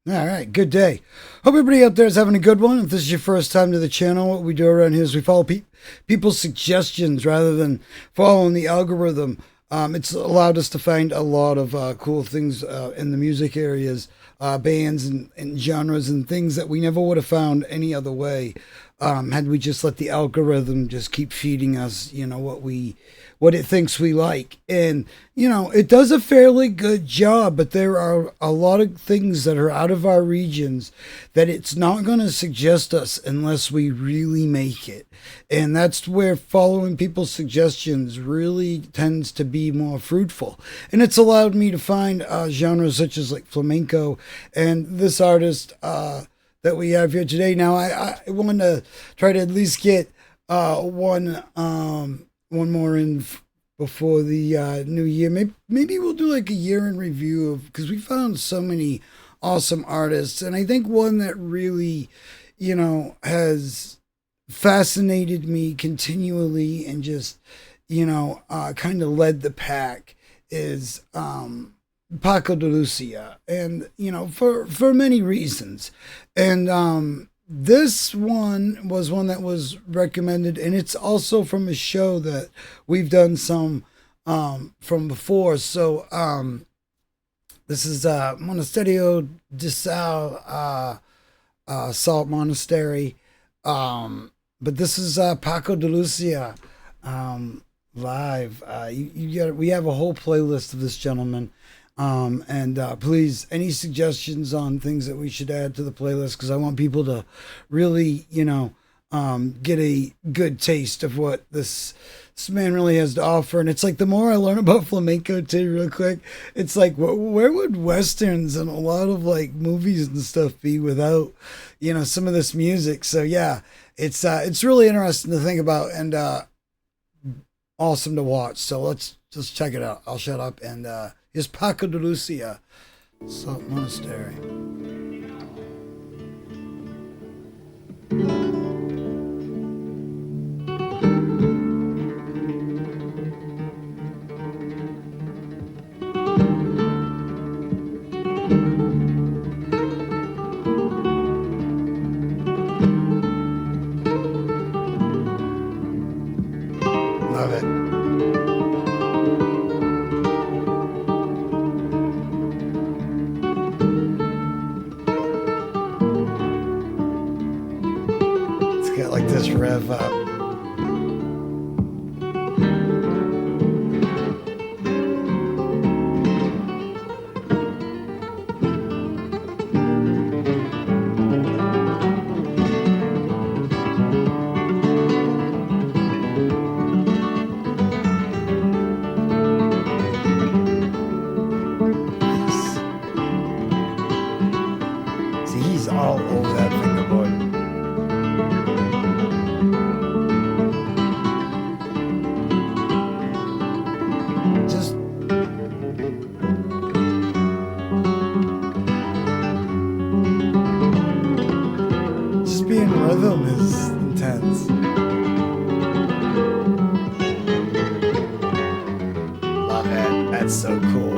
All right, good day. Hope everybody out there is having a good one. If this is your first time to the channel, what we do around here is we follow people's suggestions rather than following the algorithm. It's allowed us to find a lot of cool things in the music areas, bands and genres and things that we never would have found any other way. Had we just let the algorithm just keep feeding us, what it thinks we like. And, it does a fairly good job, but there are a lot of things that are out of our regions that it's not going to suggest us unless we really make it. And that's where following people's suggestions really tends to be more fruitful. And it's allowed me to find genres such as like flamenco and this artist, that we have here today. Now, I want to try to at least get one more in before the new year. Maybe we'll do like a year in review of, because we found so many awesome artists, and I think one that really, has fascinated me continually and just, kind of led the pack is PACO de Lucia, and for many reasons. And this one was one that was recommended, and it's also from a show that we've done some from before. So this is Monasterio de Salt Monastery, but this is PACO de Lucia live. We have a whole playlist of this gentleman. And please, any suggestions on things that we should add to the playlist, because I want people to really, get a good taste of what this man really has to offer. And it's like, the more I learn about flamenco too, real quick, it's like, where would westerns and a lot of like movies and stuff be without, some of this music? So yeah, it's really interesting to think about and awesome to watch. So let's just check it out. I'll shut up and is PACO de Lucia, Salt Monastery. Love it. Got like this rev up. Nice. See, he's all over that fingerboard. Just being rhythm is intense. Love it. That's so cool.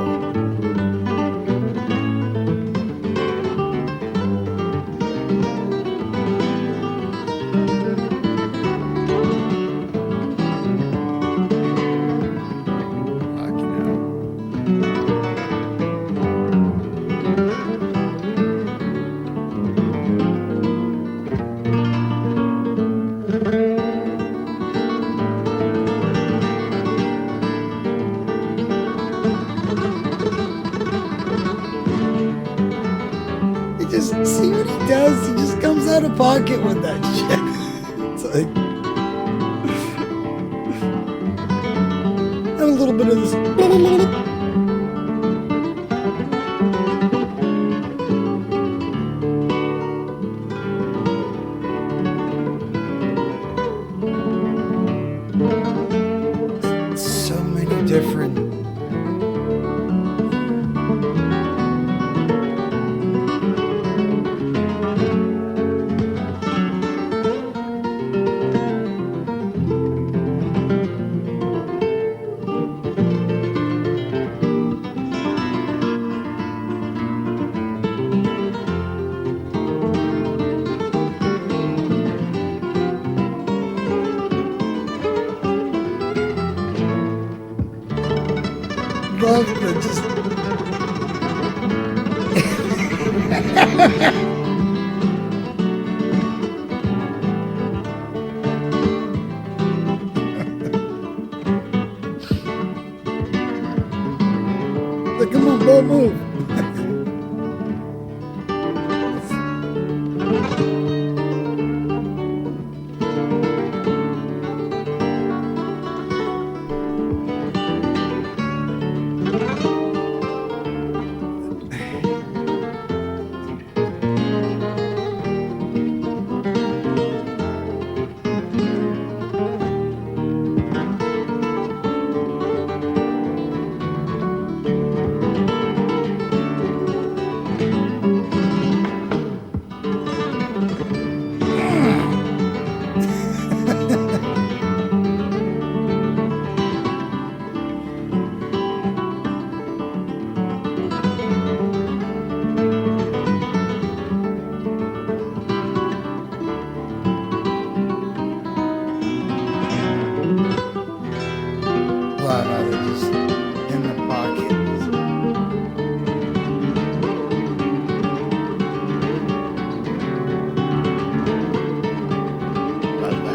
Just see what he does. He just comes out of pocket with that shit. It's like, have a little bit of this. So many different. Like, come on, ball, move. Love how they're just in the pocket. Love that.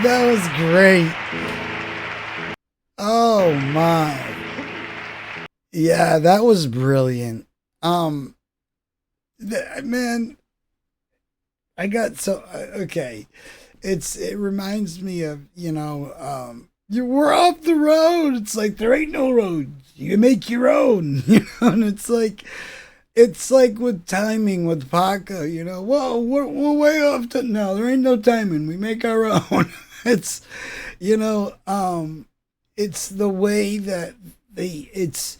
That was great. Oh my. Yeah, that was brilliant. Man, I got so okay. It reminds me of, you we're off the road. It's like there ain't no road. You make your own, and it's like with timing with Paco, whoa, we're way off to no, there ain't no timing. We make our own. It's you know, it's the way that it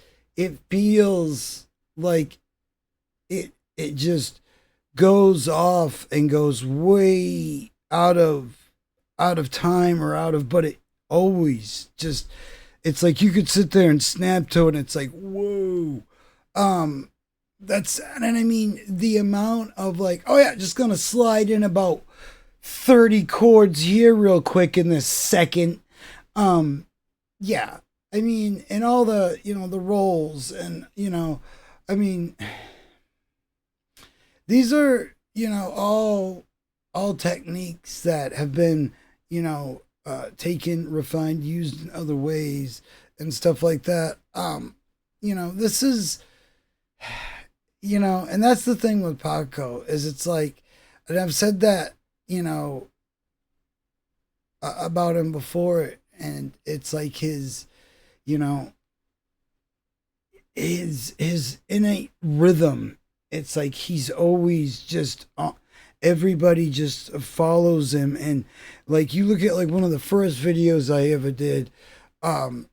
feels like it just goes off and goes way out of time or but it always just it's like you could sit there and snap to it and it's like whoa. And I mean the amount of like, oh yeah, just gonna slide in about 30 chords here real quick in this second. Yeah. I mean, and all the the rolls and I mean these are all techniques that have been taken, refined, used in other ways and stuff like that. This is and that's the thing with Paco is it's like, and I've said that about him before, and it's like his his innate rhythm. It's like he's always just everybody just follows him, and like you look at like one of the first videos I ever did, with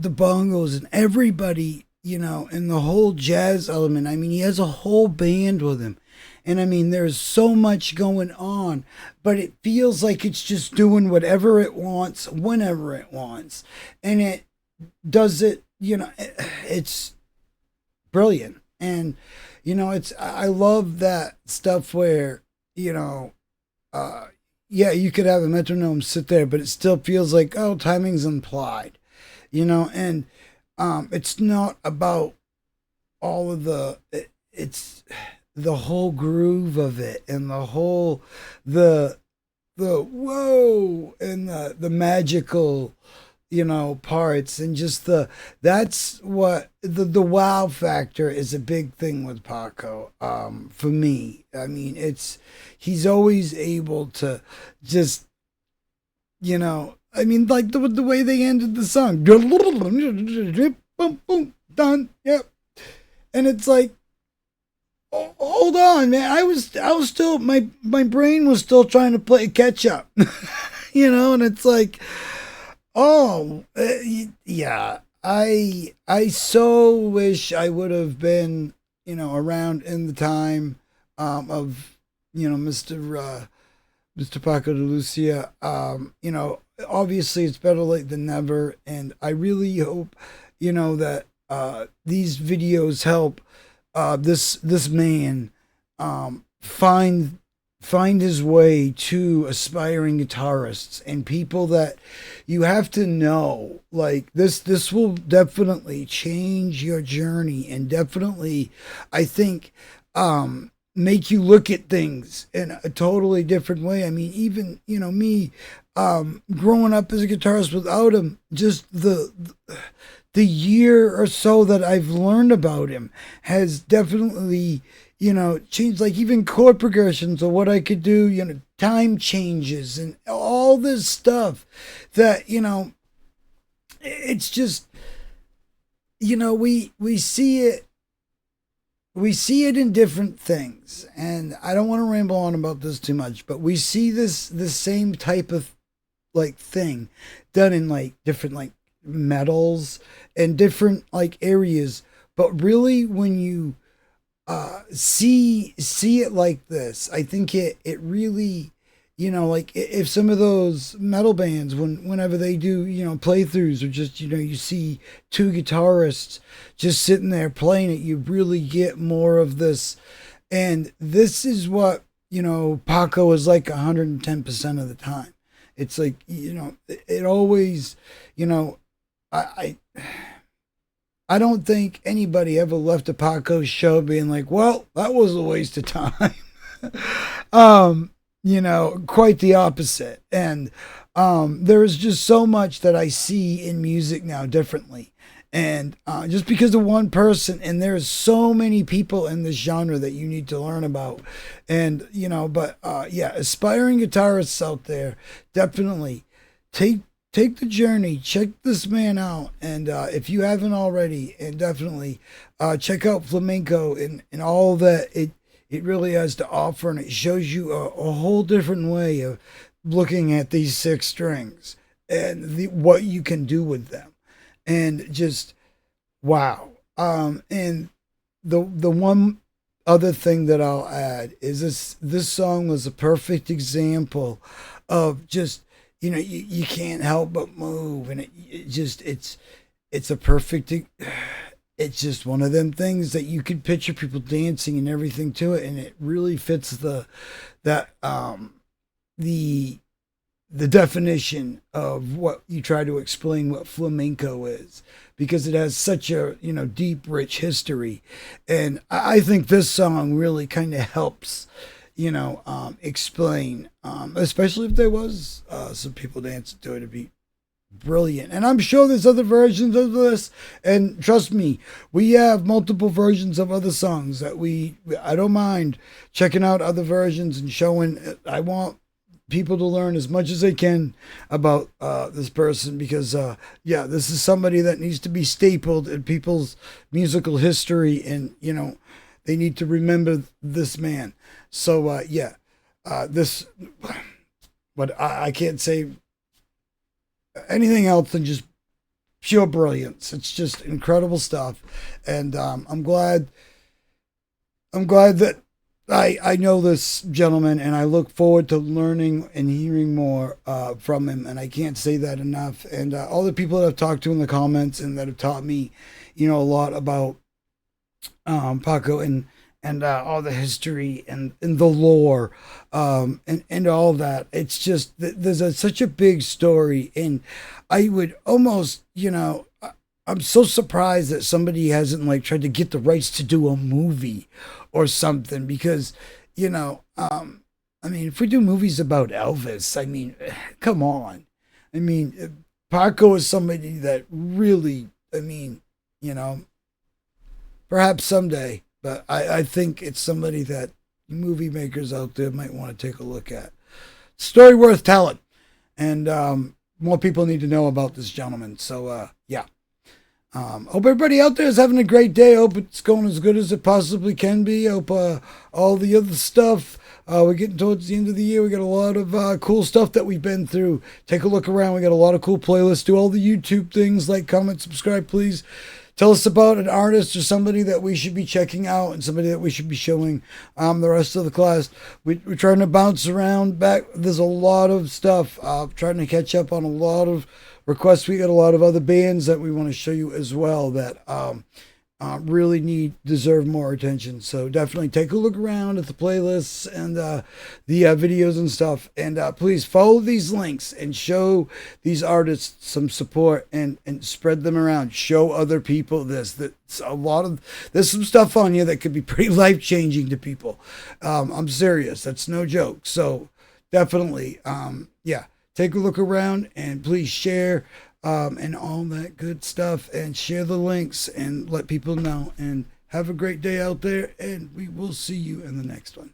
the bongos and everybody, and the whole jazz element. I mean, he has a whole band with him. And I mean, there's so much going on, but it feels like it's just doing whatever it wants, whenever it wants. And it does it, it's brilliant. And, I love that stuff where, yeah, you could have a metronome sit there, but it still feels like, oh, timing's implied, and it's not about all of it's the whole groove of it and the whole the whoa and the magical parts, and just that's what the wow factor is a big thing with Paco, for me. I mean, he's always able to just I mean, like the way they ended the song, boom, boom, done, yep, and it's like, hold on, man. I was still, my brain was still trying to play catch up, and it's like, oh, yeah. I so wish I would have been, around in the time, of, Mr. Paco de Lucia. Obviously it's better late than never, and I really hope, that these videos help this man find his way to aspiring guitarists and people that you have to know. Like this will definitely change your journey, and definitely, I think, make you look at things in a totally different way. I mean, even me, growing up as a guitarist without him, just the year or so that I've learned about him has definitely, changed, like even chord progressions or what I could do, time changes and all this stuff that, it's just, we see it. We see it in different things, and I don't want to ramble on about this too much, but we see this same type of like thing done in like different like metals and different like areas. But really, when you see it like this, I think it really, like if some of those metal bands, whenever they do, playthroughs, or just, you see two guitarists just sitting there playing it, you really get more of this. And this is what, Paco is like 110% of the time. It's like, it always, I I don't think anybody ever left a Paco show being like, well, that was a waste of time. Quite the opposite. And there is just so much that I see in music now differently. And just because of one person, and there's so many people in this genre that you need to learn about. And, aspiring guitarists out there, definitely take the journey, check this man out. And if you haven't already, and definitely check out flamenco and all that it really has to offer. And it shows you a whole different way of looking at these six strings and what you can do with them. And just, wow. And the one other thing that I'll add is this song was a perfect example of just, you can't help but move. And it's a perfect, it's just one of them things that you could picture people dancing and everything to it. And it really fits the definition of what you try to explain what flamenco is, because it has such a, deep, rich history. And I think this song really kind of helps, explain, especially if there was some people dancing to it. It'd be brilliant. And I'm sure there's other versions of this. And trust me, we have multiple versions of other songs that I don't mind checking out other versions and showing. I want people to learn as much as they can about this person, because this is somebody that needs to be stapled in people's musical history, and they need to remember this man. So this, but I can't say anything else than just pure brilliance. It's just incredible stuff. And I'm glad that I know this gentleman, and I look forward to learning and hearing more from him. And I can't say that enough. And all the people that I've talked to in the comments and that have taught me, a lot about Paco and all the history and the lore and all that. It's just, there's such a big story. And I would almost, I'm so surprised that somebody hasn't like tried to get the rights to do a movie or something, because, if we do movies about Elvis, come on. Paco is somebody that really, perhaps someday, but I think it's somebody that movie makers out there might want to take a look at. Story worth telling. And more people need to know about this gentleman. So, yeah. Hope everybody out there is having a great day. Hope it's going as good as it possibly can be. Hope all the other stuff. We're getting towards the end of the year. We got a lot of cool stuff that we've been through. Take a look around. We got a lot of cool playlists. Do all the YouTube things. Like, comment, subscribe, please. Tell us about an artist or somebody that we should be checking out and somebody that we should be showing the rest of the class. We're trying to bounce around back. There's a lot of stuff. Trying to catch up on a lot of requests. We got a lot of other bands that we want to show you as well that really deserve more attention. So definitely take a look around at the playlists and the videos and stuff. And please follow these links and show these artists some support and spread them around. Show other people this. There's some stuff on here that could be pretty life-changing to people. I'm serious. That's no joke. So definitely, yeah, take a look around and please share and all that good stuff, and share the links and let people know, and have a great day out there, and we will see you in the next one.